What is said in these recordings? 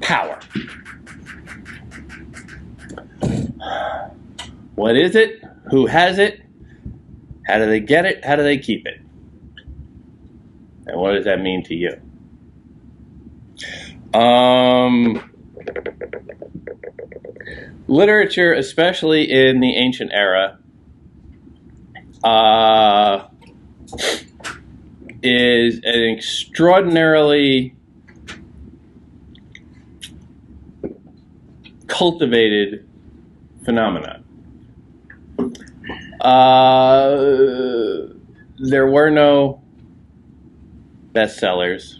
power. What is it? Who has it? How do they get it? How do they keep it? And what does that mean to you? Literature, especially in the ancient era, is an extraordinarily cultivated phenomenon. There were no bestsellers.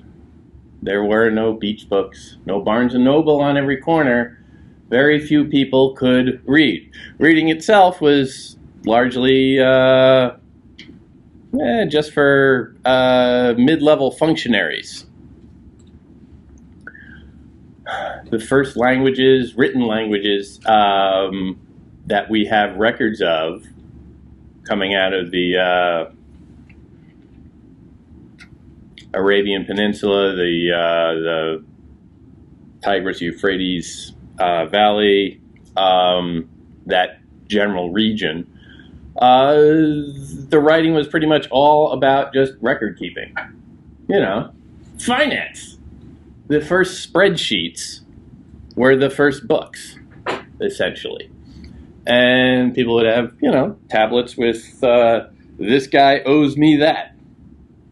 There were no beach books, no Barnes & Noble on every corner. Very few people could read. Reading itself was largely just for mid-level functionaries. The first languages, written languages, that we have records of coming out of the Arabian Peninsula, the Tigris-Euphrates Valley, that general region, the writing was pretty much all about just record keeping. You know, finance. The first spreadsheets were the first books, essentially. And people would have, you know, tablets with, this guy owes me that.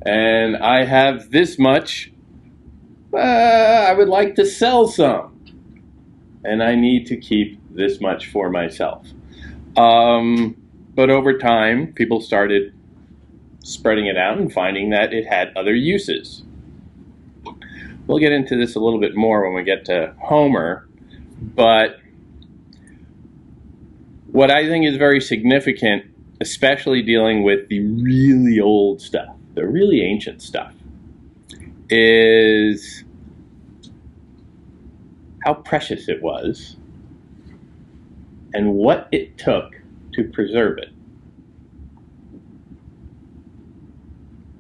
And I have this much. I would like to sell some. And I need to keep this much for myself. But over time, people started spreading it out and finding that it had other uses. We'll get into this a little bit more when we get to Homer. But what I think is very significant, especially dealing with the really old stuff, the really ancient stuff, is how precious it was and what it took to preserve it.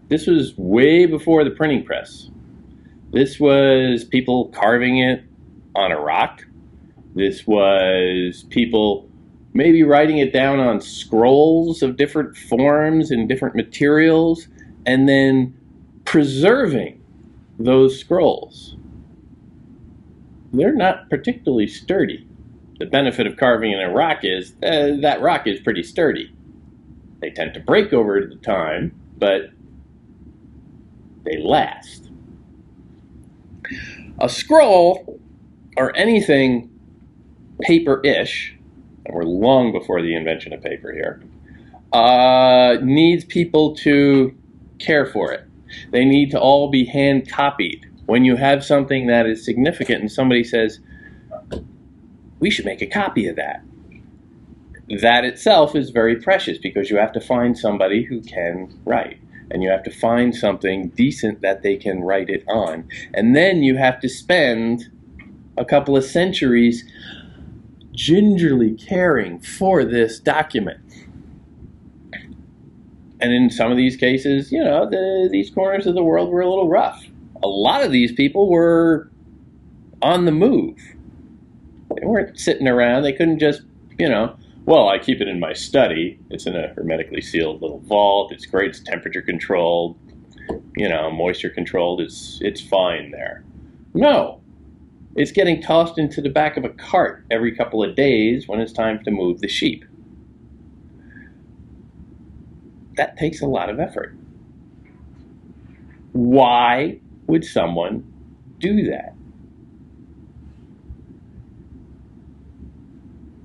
This was way before the printing press. This was people carving it on a rock. This was people maybe writing it down on scrolls of different forms and different materials, and then preserving those scrolls. They're not particularly sturdy. The benefit of carving in a rock is that rock is pretty sturdy. They tend to break over the time, but they last. A scroll, or anything paper-ish, and we're long before the invention of paper here, needs people to care for it. They need to all be hand copied. When you have something that is significant and somebody says, we should make a copy of that, that itself is very precious, because you have to find somebody who can write, and you have to find something decent that they can write it on. And then you have to spend a couple of centuries gingerly caring for this document. And in some of these cases, you know, these corners of the world were a little rough. A lot of these people were on the move. They weren't sitting around. They couldn't just, you know, well, I keep it in my study. It's in a hermetically sealed little vault. It's great. It's temperature controlled. You know, moisture controlled. It's fine there. No. It's getting tossed into the back of a cart every couple of days when it's time to move the sheep. That takes a lot of effort. Why would someone do that?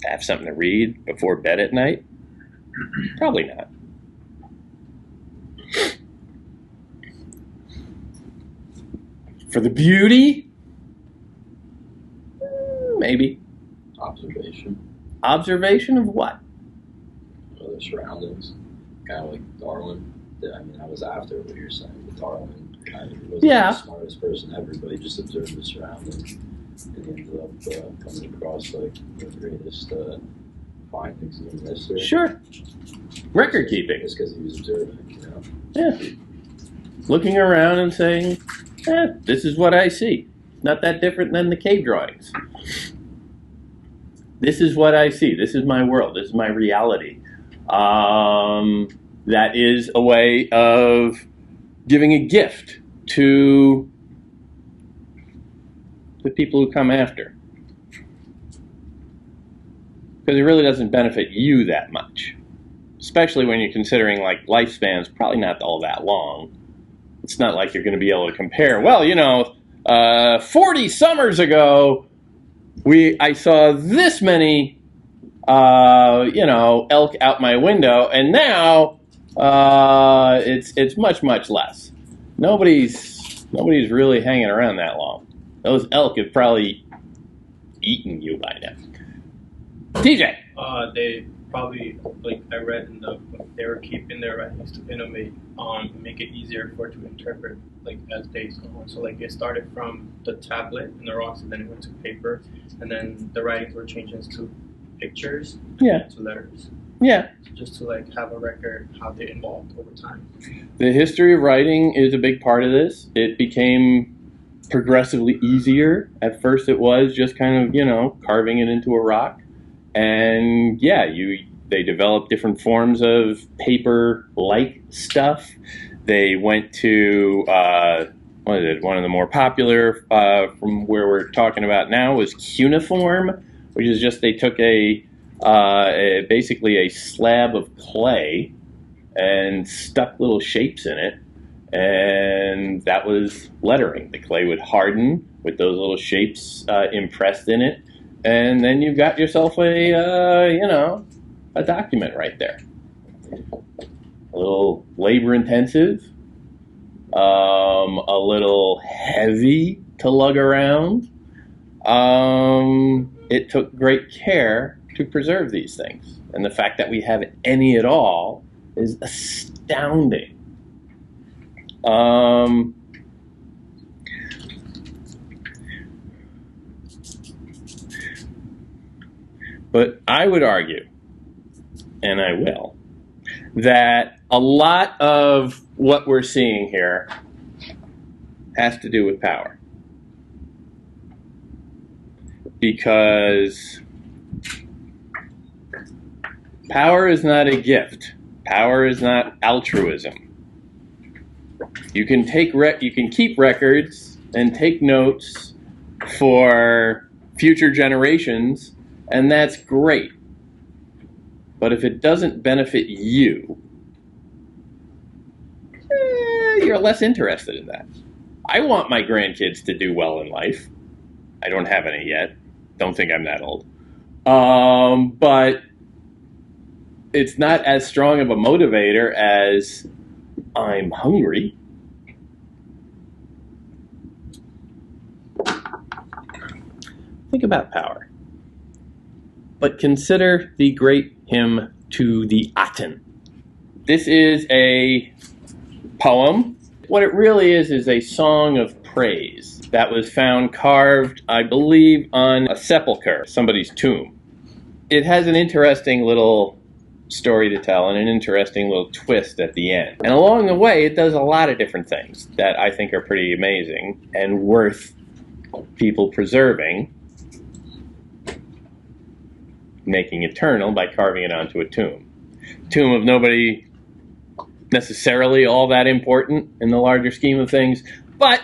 Have something to read before bed at night? Probably not. For the beauty? Maybe. Observation. Observation of what? The surroundings. Kind of like Darwin. I mean, I was after what you're saying. But Darwin kind of wasn't the smartest person ever, but he just observed the surroundings. And he ended up coming across like the greatest findings in history. Sure. Record keeping. Just because he was observing, you know? Yeah. Looking around and saying, this is what I see. Not that different than the cave drawings. This is what I see. This is my world. This is my reality. That is a way of giving a gift to the people who come after. Because it really doesn't benefit you that much. Especially when you're considering like lifespans probably not all that long. It's not like you're going to be able to compare. Well, 40 summers ago, I saw this many, elk out my window, and now it's much, much less. Nobody's really hanging around that long. Those elk have probably eaten you by now. TJ. They probably, like I read in the book, they were keeping their writings to innovate, make it easier for it to interpret, like as days go on. So like it started from the tablet and the rocks, and then it went to paper, and then the writings were changed to pictures, to letters. Yeah. Just to like have a record how they evolved over time. The history of writing is a big part of this. It became progressively easier. At first it was just kind of, carving it into a rock. And yeah, they developed different forms of paper-like stuff. They went to, one of the more popular from where we're talking about now was cuneiform, which is just they took basically a slab of clay and stuck little shapes in it, and that was lettering. The clay would harden with those little shapes impressed in it, and then you've got yourself a document right there. A little labor-intensive, a little heavy to lug around. It took great care to preserve these things, and the fact that we have any at all is astounding. But I would argue, and I will, that a lot of what we're seeing here has to do with power. Because power is not a gift. Power is not altruism. You can keep records and take notes for future generations, and that's great. But if it doesn't benefit you, you're less interested in that. I want my grandkids to do well in life. I don't have any yet. Don't think I'm that old. But it's not as strong of a motivator as I'm hungry. Think about power. But consider the great hymn to the Aten. This is a poem. What it really is a song of praise that was found carved, I believe, on a sepulcher, somebody's tomb. It has an interesting little story to tell and an interesting little twist at the end. And along the way, it does a lot of different things that I think are pretty amazing and worth people preserving, making eternal by carving it onto a tomb. Tomb of nobody necessarily all that important in the larger scheme of things, but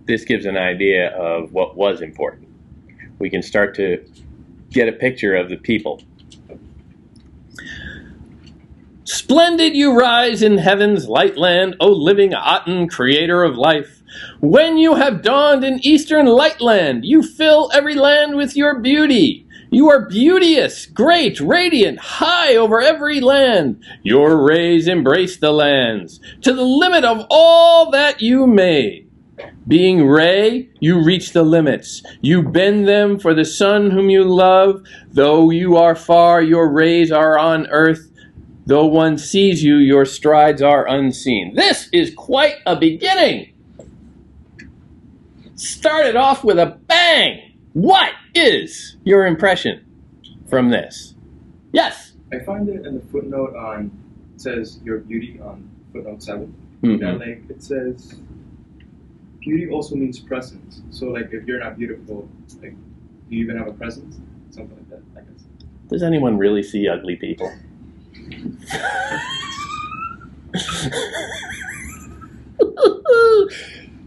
this gives an idea of what was important. We can start to get a picture of the people. Splendid you rise in heaven's light land, O living Aten, creator of life. When you have dawned in eastern light land, you fill every land with your beauty. You are beauteous, great, radiant, high over every land. Your rays embrace the lands, to the limit of all that you made. Being ray, you reach the limits. You bend them for the sun whom you love. Though you are far, your rays are on earth. Though one sees you, your strides are unseen. This is quite a beginning. Started off with a bang. What is your impression from this? Yes? I find it in the footnote it says your beauty on footnote 7. Mm-hmm. That it says beauty also means presence. So like if you're not beautiful, like do you even have a presence? Something like that, I guess. Does anyone really see ugly people?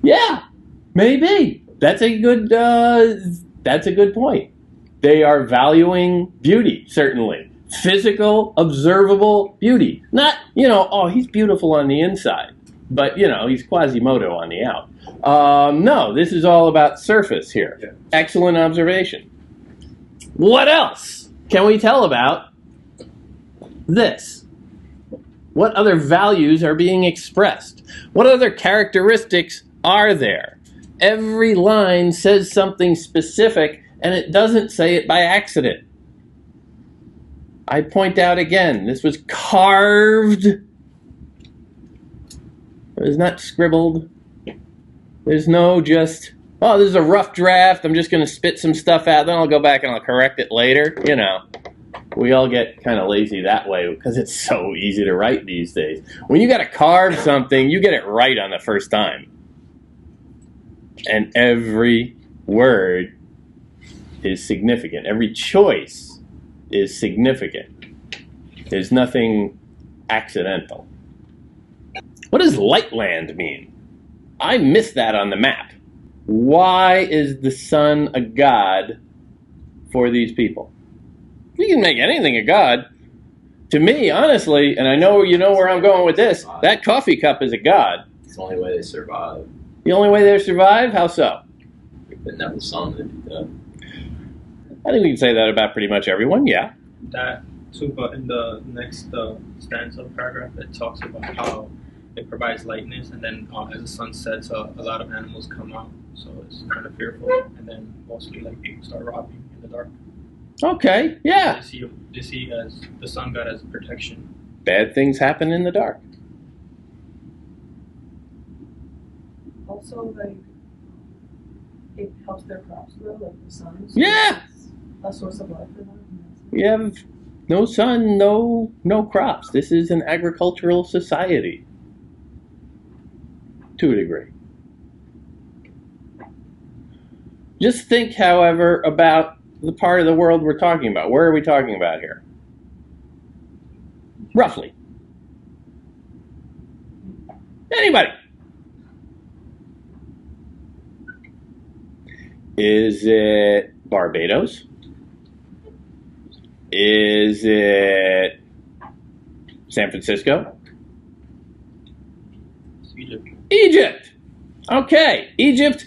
Yeah, maybe. That's a good point. They are valuing beauty, certainly. Physical, observable beauty. Not, oh, he's beautiful on the inside, but, he's Quasimodo on the out. No, this is all about surface here. Yeah. Excellent observation. What else can we tell about this? What other values are being expressed? What other characteristics are there? Every line says something specific, and it doesn't say it by accident. I point out again, this was carved. It was not scribbled. There's no just, oh, this is a rough draft. I'm just going to spit some stuff out, then I'll go back and I'll correct it later. We all get kind of lazy that way because it's so easy to write these days. When you got to carve something, you get it right on the first time. And every word is significant. Every choice is significant. There's nothing accidental. What does Lightland mean? I missed that on the map. Why is the sun a god for these people? You can make anything a god. To me, honestly, and I know you know where I'm going with this, that coffee cup is a god. It's the only way they survive. The only way they survive? How so? If they didn't have the sun, they'd be dead. I think we can say that about pretty much everyone, yeah. That too, but in the next stanza paragraph, it talks about how it provides lightness, and then as the sun sets, a lot of animals come out, so it's kind of fearful, and then mostly like people start robbing in the dark. Okay, yeah. They see as the sun god as protection. Bad things happen in the dark. Also, like, it helps their crops grow, like the sun. So Yeah. it's a source of life for them. We have no sun, no crops. This is an agricultural society. To a degree. Just think, however, about the part of the world we're talking about. Where are we talking about here? Roughly. Anybody? Is it Barbados? Is it San Francisco? Egypt. Egypt. Okay, Egypt.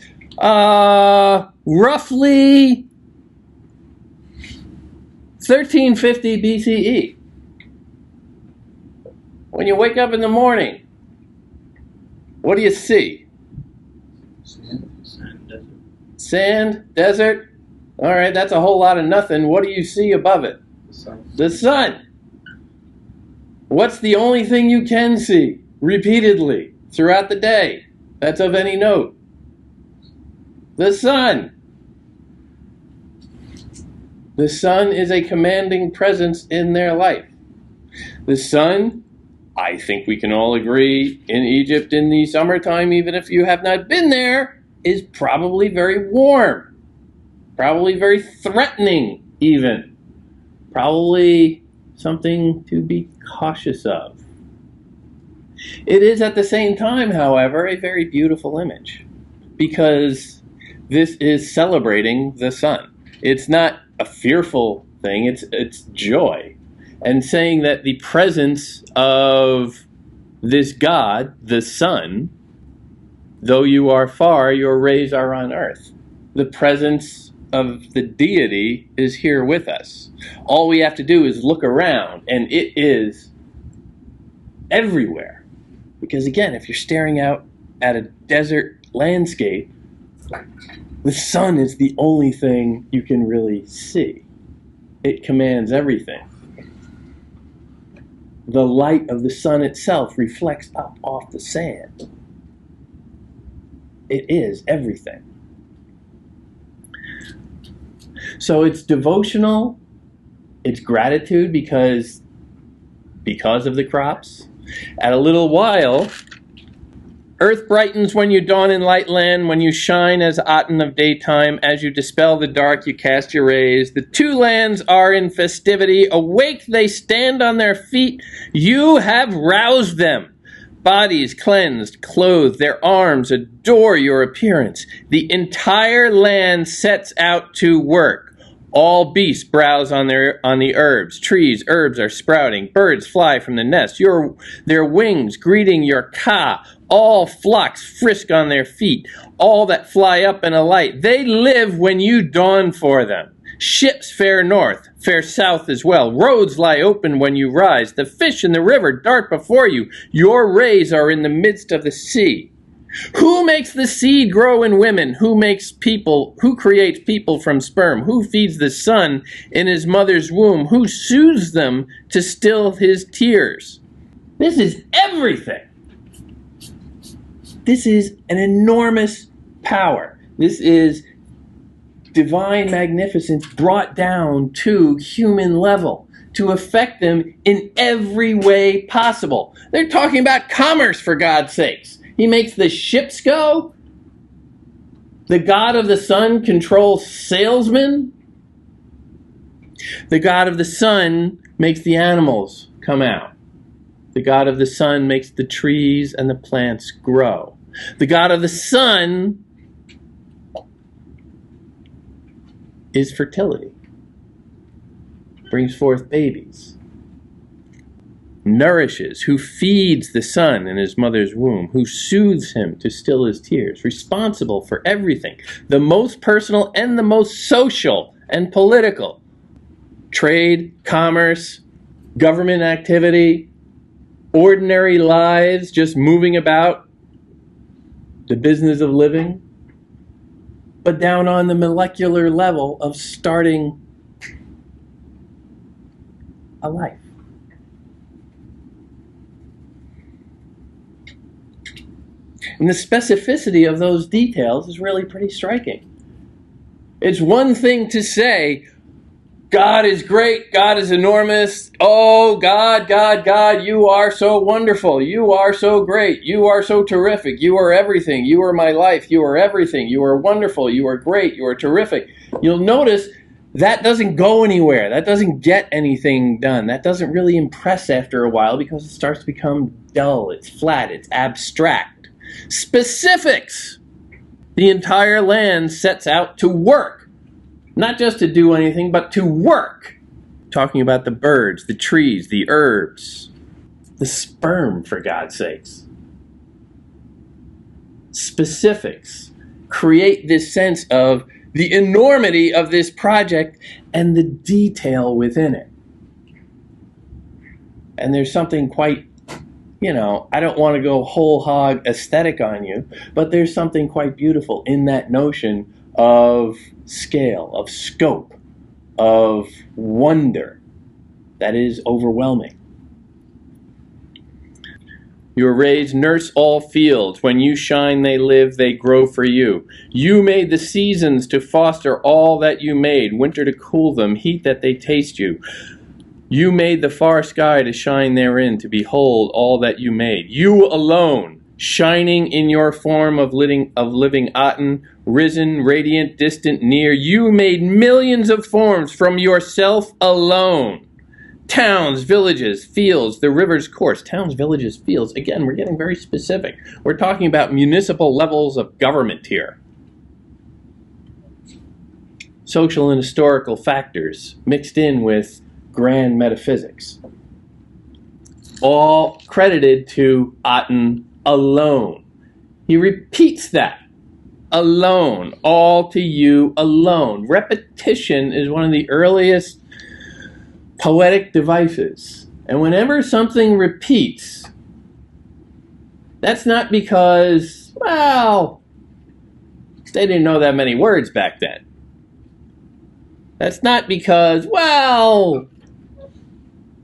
Roughly 1350 BCE. When you wake up in the morning, what do you see? Sand, desert. Sand, desert. All right, that's a whole lot of nothing. What do you see above it? The sun. The sun. What's the only thing you can see repeatedly throughout the day that's of any note? The sun. The sun is a commanding presence in their life. The sun, I think we can all agree, in Egypt in the summertime, even if you have not been there, is probably very warm. Probably very threatening, even. Probably something to be cautious of. It is at the same time, however, a very beautiful image, because this is celebrating the sun. It's not a fearful thing, it's joy. And saying that the presence of this God, the sun, though you are far, your rays are on earth. The presence of the deity is here with us. All we have to do is look around, and it is everywhere. Because again, if you're staring out at a desert landscape, the sun is the only thing you can really see. It commands everything. The light of the sun itself reflects up off the sand. It is everything. So it's devotional, it's gratitude because of the crops. At a little while, Earth brightens when you dawn in light land, when you shine as Aten of daytime. As you dispel the dark, you cast your rays. The two lands are in festivity. Awake, they stand on their feet. You have roused them. Bodies cleansed, clothed, their arms adore your appearance. The entire land sets out to work. All beasts browse on the herbs. Trees, herbs are sprouting. Birds fly from the nest. Their wings greeting your ka. All flocks frisk on their feet. All that fly up and alight. They live when you dawn for them. Ships fare north, fare south as well. Roads lie open when you rise. The fish in the river dart before you. Your rays are in the midst of the sea. Who makes the seed grow in women? Who creates people from sperm? Who feeds the son in his mother's womb? Who soothes them to still his tears? This is everything. This is an enormous power. This is divine magnificence brought down to human level to affect them in every way possible. They're talking about commerce, for God's sakes. He makes the ships go. The God of the sun controls salesmen. The God of the sun makes the animals come out. The God of the sun makes the trees and the plants grow. The God of the sun is fertility. Brings forth babies. Nourishes, who feeds the son in his mother's womb, who soothes him to still his tears, responsible for everything, the most personal and the most social and political. Trade, commerce, government activity, ordinary lives, just moving about, the business of living, but down on the molecular level of starting a life. And the specificity of those details is really pretty striking. It's one thing to say, God is great, God is enormous, oh, God, God, God, you are so wonderful, you are so great, you are so terrific, you are everything, you are my life, you are everything, you are wonderful, you are great, you are terrific. You'll notice that doesn't go anywhere, that doesn't get anything done, that doesn't really impress after a while because it starts to become dull, it's flat, it's abstract. Specifics. The entire land sets out to work. Not just to do anything, but to work. Talking about the birds, the trees, the herbs, the sperm, for God's sakes. Specifics. Create this sense of the enormity of this project and the detail within it. And there's something quite, I don't want to go whole hog aesthetic on you, but there's something quite beautiful in that notion of scale, of scope, of wonder that is overwhelming. Your rays nurse all fields. When you shine, they live, they grow for you. You made the seasons to foster all that you made, winter to cool them, heat that they taste you. You made the far sky to shine therein, to behold all that you made. You alone, shining in your form of living Aten, risen, radiant, distant, near. You made millions of forms from yourself alone. Towns, villages, fields, the river's course. Towns, villages, fields. Again, we're getting very specific. We're talking about municipal levels of government here. Social and historical factors mixed in with grand metaphysics. All credited to Aten alone. He repeats that. Alone. All to you alone. Repetition is one of the earliest poetic devices. And whenever something repeats, that's not because, well, they didn't know that many words back then. That's not because, well,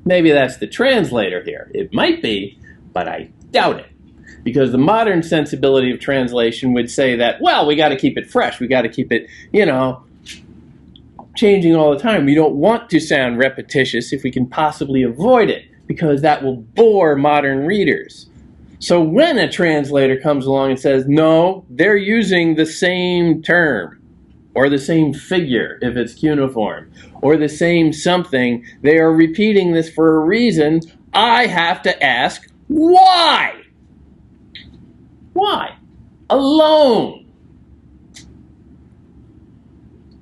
maybe that's the translator here. It might be, but I doubt it. Because the modern sensibility of translation would say that, well, we got to keep it fresh. We got to keep it, changing all the time. We don't want to sound repetitious if we can possibly avoid it, because that will bore modern readers. So when a translator comes along and says, no, they're using the same term, or the same figure if it's cuneiform, or the same something, they are repeating this for a reason, I have to ask, why? Why? Alone.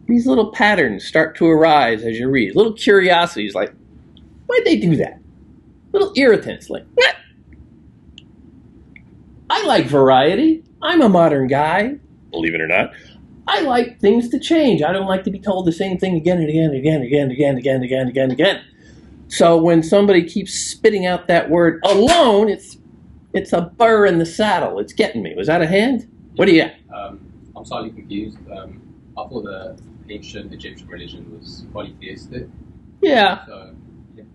These little patterns start to arise as you read. Little curiosities like, why'd they do that? Little irritants like, what? I like variety. I'm a modern guy, believe it or not. I like things to change. I don't like to be told the same thing again and again and again and again and again and again and again and again and again. So when somebody keeps spitting out that word alone, it's a burr in the saddle. It's getting me. Was that a hand? What do you got? I'm slightly confused. I thought the ancient Egyptian religion was polytheistic. Yeah. So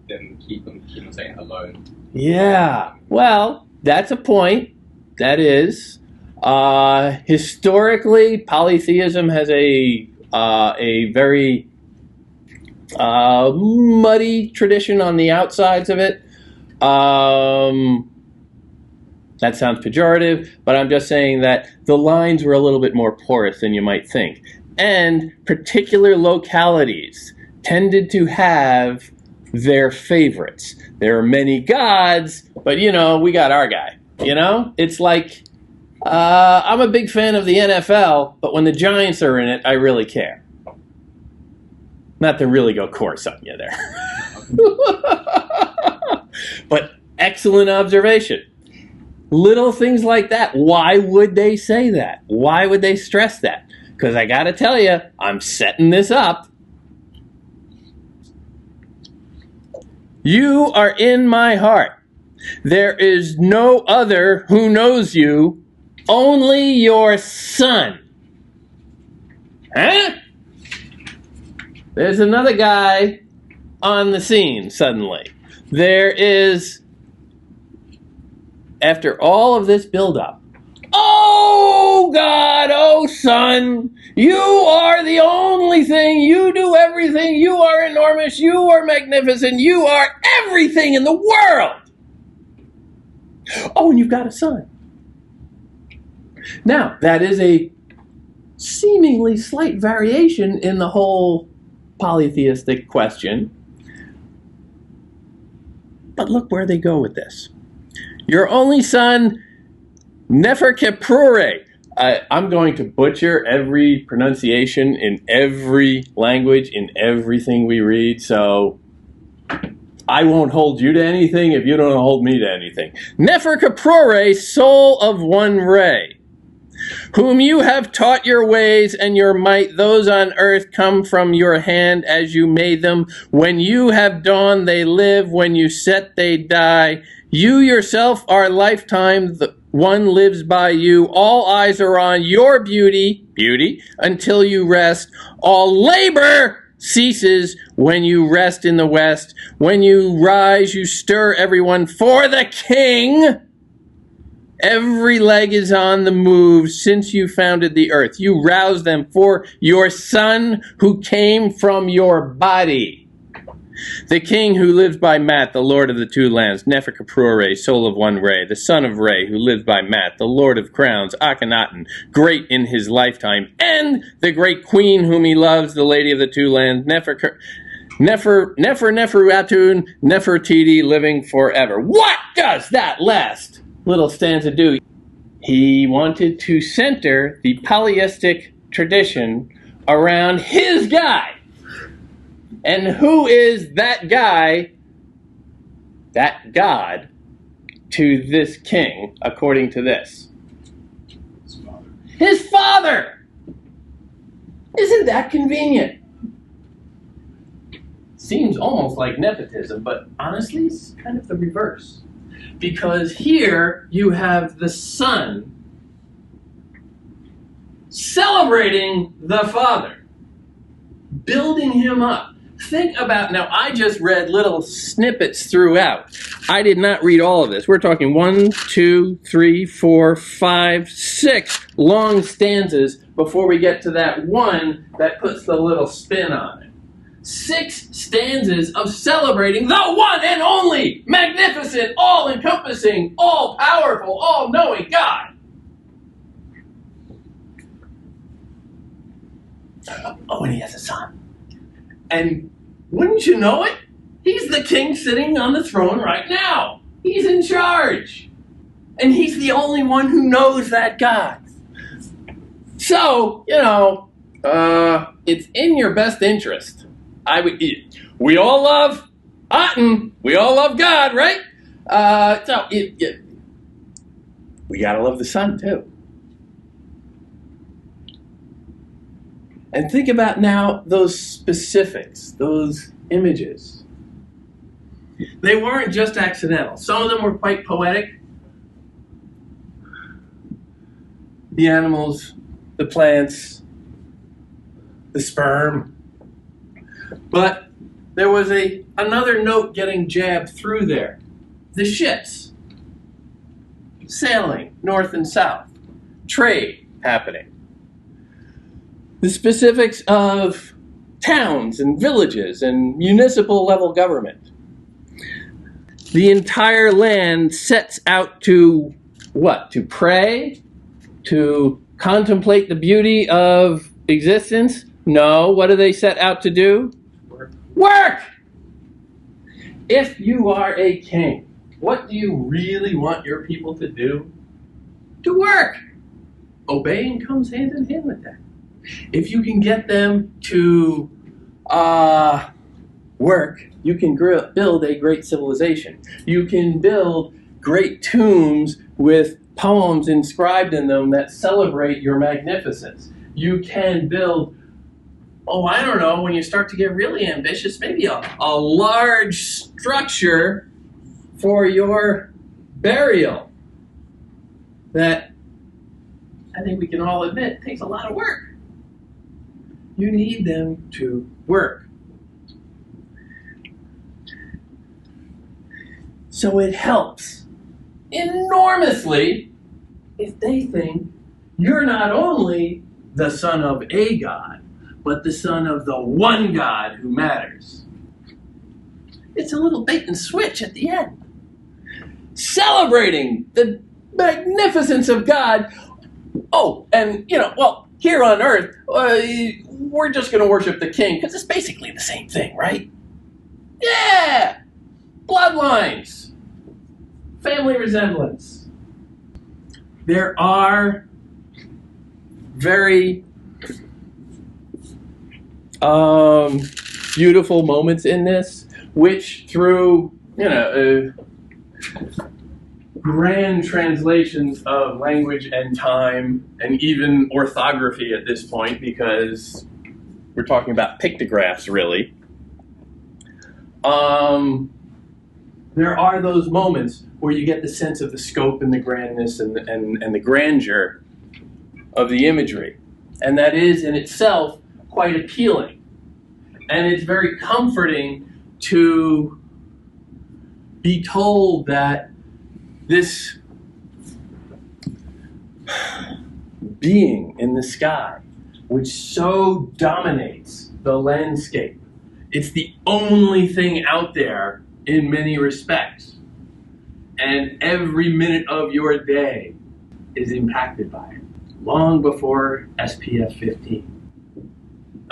then keep on saying alone. Yeah. Well, that's a point. That is. Historically, polytheism has a very muddy tradition on the outsides of it. That sounds pejorative, but I'm just saying that the lines were a little bit more porous than you might think. And particular localities tended to have their favorites. There are many gods, but we got our guy. It's like, I'm a big fan of the NFL, but when the Giants are in it, I really care. Not to really go coarse on you there. But excellent observation. Little things like that. Why would they say that? Why would they stress that? Because I got to tell you, I'm setting this up. You are in my heart. There is no other who knows you, only your son. Huh? There's another guy on the scene suddenly. There is, after all of this buildup, oh God, oh son, you are the only thing, you do everything, you are enormous, you are magnificent, you are everything in the world. Oh, and you've got a son. Now, that is a seemingly slight variation in the whole polytheistic question. But look where they go with this. Your only son, Neferkeprure. I'm going to butcher every pronunciation in every language, in everything we read, so I won't hold you to anything if you don't hold me to anything. Neferkeprure, soul of one ray, whom you have taught your ways and your might, those on earth come from your hand as you made them. When you have dawned, they live. When you set, they die. You yourself are lifetime. The one lives by you. All eyes are on your beauty, until you rest. All labor ceases when you rest in the west. When you rise, you stir everyone for the king. Every leg is on the move since you founded the earth. You rouse them for your son who came from your body. The king who lives by Mat, the lord of the two lands, Neferkeprure, soul of one Re, the son of Re, who lives by Mat, the lord of crowns, Akhenaten, great in his lifetime, and the great queen whom he loves, the lady of the two lands, Neferuatun, Nefertiti, living forever. What does that last little stanza do? He wanted to center the polytheistic tradition around his guy. And who is that guy, that God, to this king, according to this? His father. His father! Isn't that convenient? Seems almost like nepotism, but honestly, it's kind of the reverse. Because here you have the son celebrating the father, building him up. Think about, now I just read little snippets throughout. I did not read all of this. We're talking 1, 2, 3, 4, 5, 6 long stanzas before we get to that one that puts the little spin on it. 6 stanzas of celebrating the one and only, magnificent, all-encompassing, all-powerful, all-knowing God. Oh, and he has a son. And wouldn't you know it? He's the king sitting on the throne right now. He's in charge. And he's the only one who knows that God. So, it's in your best interest. We all love Aten. We all love God, right? We gotta love the sun too. And think about now those specifics, those images. They weren't just accidental. Some of them were quite poetic. The animals, the plants, the sperm. But there was another note getting jabbed through there. The ships sailing north and south. Trade happening. The specifics of towns and villages and municipal level government. The entire land sets out to what? To pray? To contemplate the beauty of existence? No. What do they set out to do? Work! If you are a king, what do you really want your people to do? To work! Obeying comes hand in hand with that. If you can get them to work, you can build a great civilization. You can build great tombs with poems inscribed in them that celebrate your magnificence. You can build, when you start to get really ambitious, maybe a large structure for your burial that I think we can all admit takes a lot of work. You need them to work. So it helps enormously if they think you're not only the son of a God, but the son of the one God who matters. It's a little bait and switch at the end. Celebrating the magnificence of God. Oh, and here on earth, we're just going to worship the king because it's basically the same thing, right? Yeah! Bloodlines. Family resemblance. There are very beautiful moments in this, which through, grand translations of language and time, and even orthography at this point, because we're talking about pictographs, really. There are those moments where you get the sense of the scope and the grandness and the grandeur of the imagery. And that is in itself quite appealing. And it's very comforting to be told that this being in the sky, which so dominates the landscape, it's the only thing out there in many respects. And every minute of your day is impacted by it, long before SPF 15.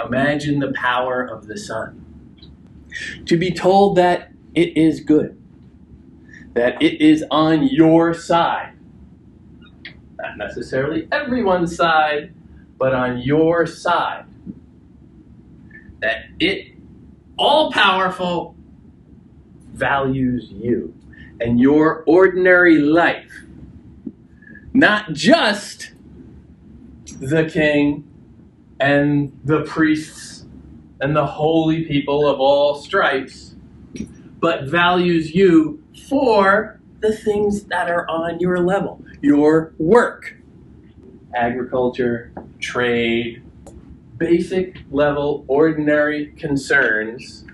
Imagine the power of the sun. To be told that it is good, that it is on your side. Not necessarily everyone's side, but on your side. That it, all-powerful, values you and your ordinary life. Not just the king and the priests and the holy people of all stripes, but values you for the things that are on your level, your work, agriculture, trade, basic level, ordinary concerns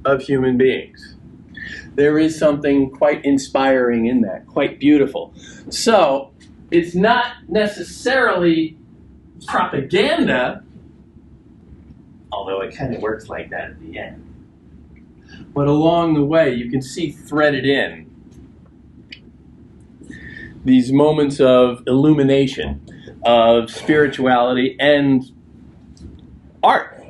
of human beings. There is something quite inspiring in that, quite beautiful. So it's not necessarily propaganda, although it kind of works like that at the end. But along the way, you can see threaded in these moments of illumination, of spirituality, and art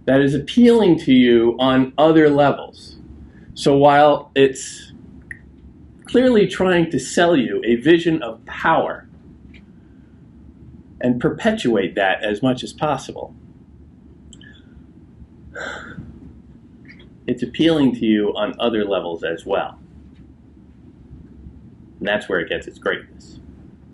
that is appealing to you on other levels. So while it's clearly trying to sell you a vision of power and perpetuate that as much as possible, it's appealing to you on other levels as well. And that's where it gets its greatness.